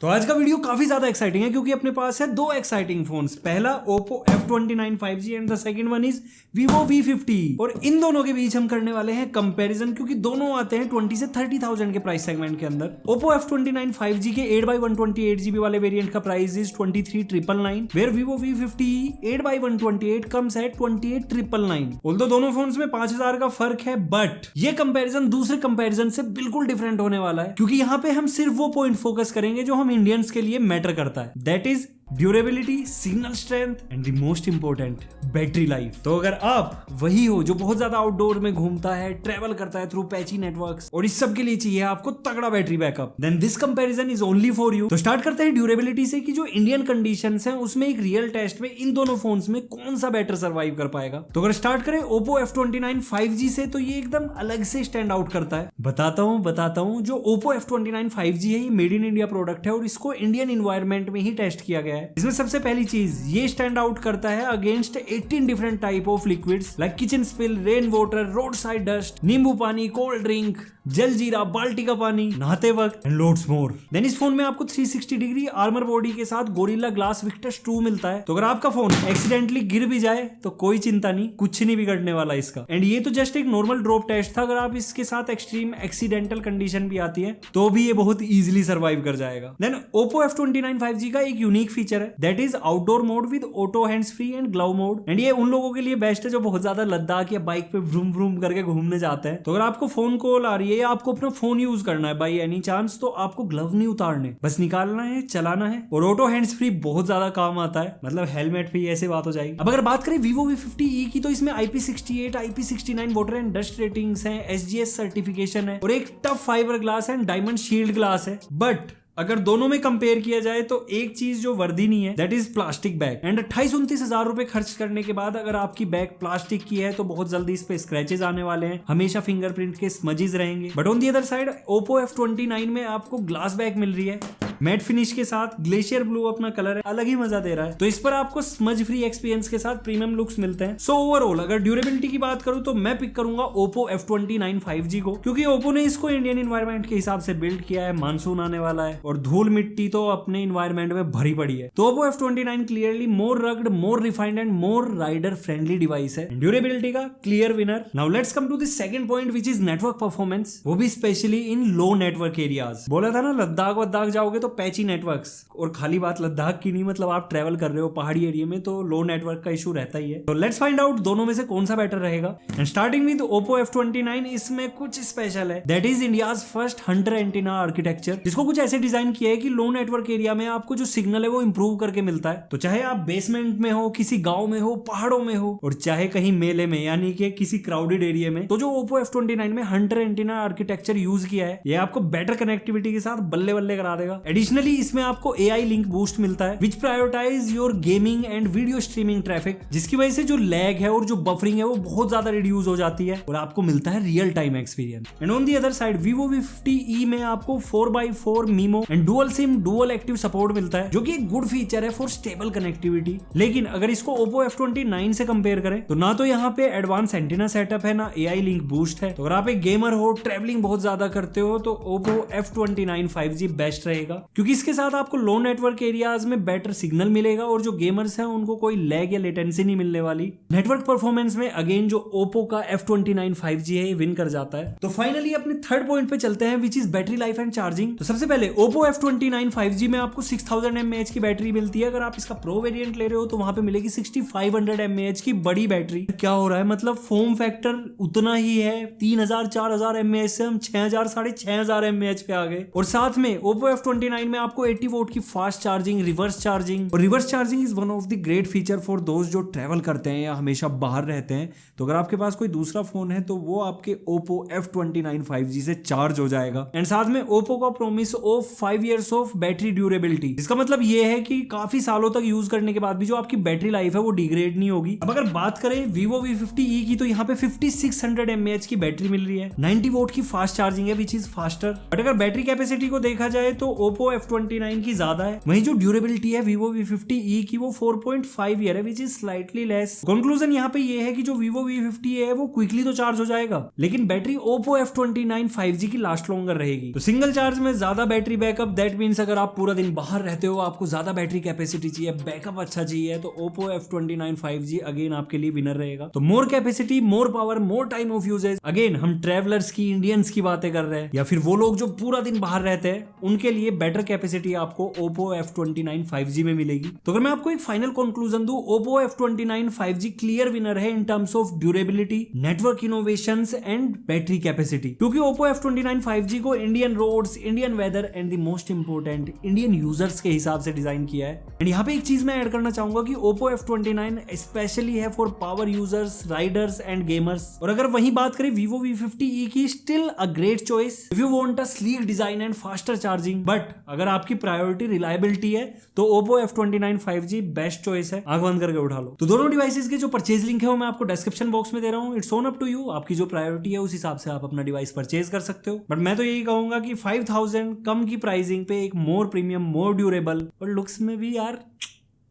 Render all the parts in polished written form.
तो आज का वीडियो काफी ज्यादा एक्साइटिंग है क्योंकि अपने पास है दो एक्साइटिंग फोन्स। पहला Oppo F29 5G and the second one is Vivo V50। और इन दोनों के बीच हम करने वाले हैं कंपैरिजन क्योंकि दोनों आते हैं 20 से 30,000 के प्राइस सेगमेंट के अंदर। Oppo F29 5G के 8x128GB वाले वेरिएंट का price is 23,999 where Vivo V50 8x128 comes at 28,999। Although दोनों फोन्स में 5,000 का फर्क है, बट ये कंपैरिजन दूसरे कंपैरिजन से बिल्कुल डिफरेंट होने वाला है क्योंकि यहाँ पे हम सिर्फ वो पॉइंट फोकस करेंगे जो हम इंडियंस के लिए मैटर करता है, that is durability, signal strength and the most important battery life. तो अगर आप वही हो जो बहुत ज्यादा आउटडोर में घूमता है, ट्रेवल करता है थ्रू पैची नेटवर्क्स और इस सब के लिए चाहिए आपको तगड़ा battery backup, then this comparison is only for you. तो स्टार्ट करते हैं ड्यूरेबिलिटी से कि जो इंडियन कंडीशंस हैं उसमें एक रियल टेस्ट में इन दोनों फोन्स में कौन सा बेटर सर्वाइव कर पाएगा। तो अगर स्टार्ट करें Oppo F29 5G से, तो ये एकदम अलग से स्टैंड आउट करता है। बताता हूं जो Oppo F29 5G है ये मेड इन इंडिया प्रोडक्ट है और इसको इंडियन एनवायरनमेंट में ही टेस्ट किया गया है। इसमें सबसे पहली चीज ये स्टैंड आउट करता है against 18 different type of liquids like kitchen spill, rain water, road side dust, नींबू पानी, कोल्ड ड्रिंक, जलजीरा, बाल्टी का पानी, नहाते वक्त एंड लोड्स मोर। देन इस फोन में आपको 360 डिग्री आर्मर बॉडी के साथ गोरिल्ला ग्लास विक्टस 2 मिलता है। तो अगर आपका फोन एक्सीडेंटली गिर भी जाए तो कोई चिंता नहीं, कुछ नहीं बिगड़ने वाला इसका। एंड ये तो जस्ट एक नॉर्मल ड्रॉप टेस्ट था, अगर आप इसके साथ एक्सट्रीम एक्सीडेंटल कंडीशन भी आती है तो भी ये बहुत इजीली सर्वाइव कर जाएगा। देन Oppo F29 5G का एक यूनिक फीचर है that is outdoor mode with auto hands free and glove mode. And ये उन लोगों के लिए बेस्ट है जो बहुत ज्यादा लद्दाख या बाइक पे व्रूम व्रूम करके घूमने जाते हैं। तो अगर आपको फोन कॉल आ रही है या आपको अपना फोन यूज करना है बाई एनी चांस, तो आपको ग्लव नहीं उतारने, बस निकालना है, चलाना है। और ऑटो हैंड्स फ्री बहुत ज्यादा काम आता है, मतलब हेलमेट पे ऐसे बात हो जाएगी। अब अगर बात करें Vivo V50e की, तो इसमें IP68, IP69 water and dust ratings हैं, SGS सर्टिफिकेशन है और एक tough fibre glass and diamond shield glass है। बट अगर दोनों में कंपेयर किया जाए तो एक चीज जो वर्दी नहीं है that is plastic bag. And 28-29 हजार रुपए खर्च करने के बाद अगर आपकी बैग प्लास्टिक की है तो बहुत जल्दी इस पे स्क्रैचेस आने वाले हैं, हमेशा फिंगरप्रिंट के स्मजेस रहेंगे। But on the other side Oppo F29 में आपको ग्लास बैग मिल रही है, मैट फिनिश के साथ, ग्लेशियर ब्लू अपना कलर है, अलग ही मजा दे रहा है। तो इस पर आपको स्मज फ्री एक्सपीरियंस के साथ प्रीमियम लुक्स मिलते हैं। सो ओवरऑल अगर ड्यूरेबिलिटी की बात करूं तो मैं पिक करूंगा Oppo F29 5G को, क्योंकि Oppo ने इसको इंडियन एनवायरनमेंट के हिसाब से बिल्ड किया है। मानसून आने वाला है और धूल मिट्टी तो अपने एनवायरनमेंट में भरी पड़ी है। तो Oppo F29 clearly more rugged, more refined and more rider friendly device है। ड्यूरेबिलिटी का clear winner. Now let's come to the second point which is network performance, वो भी specially in low network areas. बोला था ना लद्दाख वद्दाख जाओगे तो patchy networks, और खाली बात लद्दाख की नहीं, मतलब आप ट्रेवल कर रहे हो पहाड़ी एरिया में तो लो नेटवर्क का इशू रहता ही है। तो लेट्स फाइंड आउट दोनों में से कौन सा बेटर रहेगा। And starting with Oppo F29, इसमें कुछ स्पेशल है that is India's first Hunter antenna architecture, जिसको कुछ ऐसे डिजाइन किया है कि लो नेटवर्क एरिया में आपको जो सिग्नल है वो इंप्रूव करके मिलता है। तो चाहे आप बेसमेंट में हो, किसी गांव में हो, पहाड़ों में हो, और चाहे कहीं मेले में यानी कि किसी क्राउडेड एरिया में, तो जो Oppo F29 में हंटर एंटीना आर्किटेक्चर यूज किया है ये आपको बेटर कनेक्टिविटी के साथ बल्ले बल्ले करा देगा। एडिशनली इसमें आपको AI लिंक बूस्ट मिलता है which prioritize your gaming and video streaming traffic, जिसकी वजह से जो लैग है और जो बफरिंग है वो बहुत ज्यादा रिड्यूस हो जाती है और आपको मिलता है real time experience. And on the other side Vivo V50e में आपको 4x4 MIMO and dual SIM dual active support मिलता है, जो कि एक गुड फीचर है फॉर स्टेबल कनेक्टिविटी। लेकिन अगर इसको Oppo F29 से कंपेयर करें तो ना तो यहाँ पे एडवांस एंटीना सेटअप है, ना AI लिंक बूस्ट है। तो अगर आप एक गेमर हो, ट्रैवलिंग बहुत ज्यादा करते हो, तो Oppo F29 5G बेस्ट रहेगा, क्योंकि इसके साथ आपको लो नेटवर्क एरियाज में बेटर सिग्नल मिलेगा और जो गेमर्स हैं उनको कोई लैग या लेटेंसी नहीं मिलने वाली। नेटवर्क परफॉर्मेंस में अगेन जो Oppo का F29 5G है ये विन कर जाता है। तो फाइनली अपने थर्ड पॉइंट पे चलते हैं which is battery life and charging. तो सबसे पहले Oppo F29 5G में आपको 6000 mAh की बैटरी मिलती है। अगर आप इसका प्रो वेरिएंट ले रहे हो तो वहां पे मिलेगी 6500 mAh की बड़ी बैटरी। क्या हो रहा है, मतलब फॉर्म फैक्टर उतना ही है, 3000-4000 mAh से हम 6000-6500 mAh पे आ गए। और साथ में Oppo F29 में आपको 80 वोल्ट की फास्ट चार्जिंग, रिवर्स चार्जिंग, और reverse charging is one of the great feature for दोस्त जो ट्रेवल करते हैं या हमेशा बाहर रहते हैं। तो अगर आपके पास कोई दूसरा फोन है तो वो आपके Oppo F29 5G से चार्ज हो जाएगा। एंड साथ में Oppo का promise of 5 years of battery durability, इसका मतलब ये है कि काफी सालों तक यूज करने के बाद भी जो आपकी बैटरी लाइफ है वो डिग्रेड नहीं होगी। अब अगर बात करें Vivo V50e की, तो यहाँ पे 5600 mAh की बैटरी मिल रही है, 90 वोल्ट की फास्ट चार्जिंग है विच इज फास्टर। बट अगर बैटरी कैपेसिटी को देखा जाए तो Oppo Oppo F29 की ज्यादा है। वहीं जो ड्यूरेबिलिटी है Vivo V50e की वो 4.5 ईयर है, which is slightly less. Conclusion यहाँ पे ये है कि जो Vivo V50 है वो क्विकली तो चार्ज हो जाएगा, लेकिन बैटरी Oppo F29 5G की लास्ट लॉन्गर रहेगी। तो सिंगल चार्ज में ज्यादा बैटरी बैकअप, दैट मीन्स अगर आप पूरा दिन बाहर रहते हो, आपको ज्यादा बैटरी कैपेसिटी चाहिए, बैकअप अच्छा चाहिए, तो Oppo F29 5G अगेन आपके लिए विनर रहेगा। तो more capacity, more power, more time of usage. Again हम ट्रेवलर्स की, इंडियंस की बातें कर रहे हैं, या फिर वो लोग जो पूरा दिन बाहर रहते हैं, उनके लिए बेटर कैपेसिटी आपको Oppo F29 5G में मिलेगी। तो अगर मैं आपको एक फाइनल कंक्लूजन दूं, Oppo F29 5G clear winner है in terms of durability, network innovations and battery capacity, क्योंकि Oppo F29 5G को Indian roads, Indian weather and the most important Indian users के हिसाब से डिजाइन किया है। एंड यहाँ पे एक चीज मैं ऐड करना चाहूंगा कि Oppo F29 स्पेशली है for power users, Riders and gamers. और अगर वही बात करें Vivo V50e की, still a great choice if you want a sleek design and faster charging. But अगर आपकी प्रायोरिटी रिलायबिलिटी है तो Oppo F29 5G best choice है, आंख बंद करके उठा लो। तो दोनों डिवाइसेस के जो परचेज लिंक है वो मैं आपको डिस्क्रिप्शन बॉक्स में दे रहा हूँ। It's on up to you, आपकी जो प्रायोरिटी है उस हिसाब से आप अपना डिवाइस परचेज कर सकते हो। बट मैं तो यही कहूंगा कि 5000 कम की प्राइसिंग पे एक मोर प्रीमियम, मोर ड्यूरेबल और लुक्स में भी यार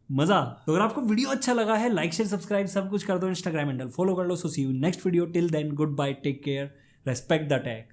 मजा। तो अगर आपको वीडियो अच्छा लगा है, लाइक शेयर सब्सक्राइब सब कुछ कर दो, इंस्टाग्राम हैंडल फॉलो कर लो। So see you next video, till then goodbye, take care, respect the take.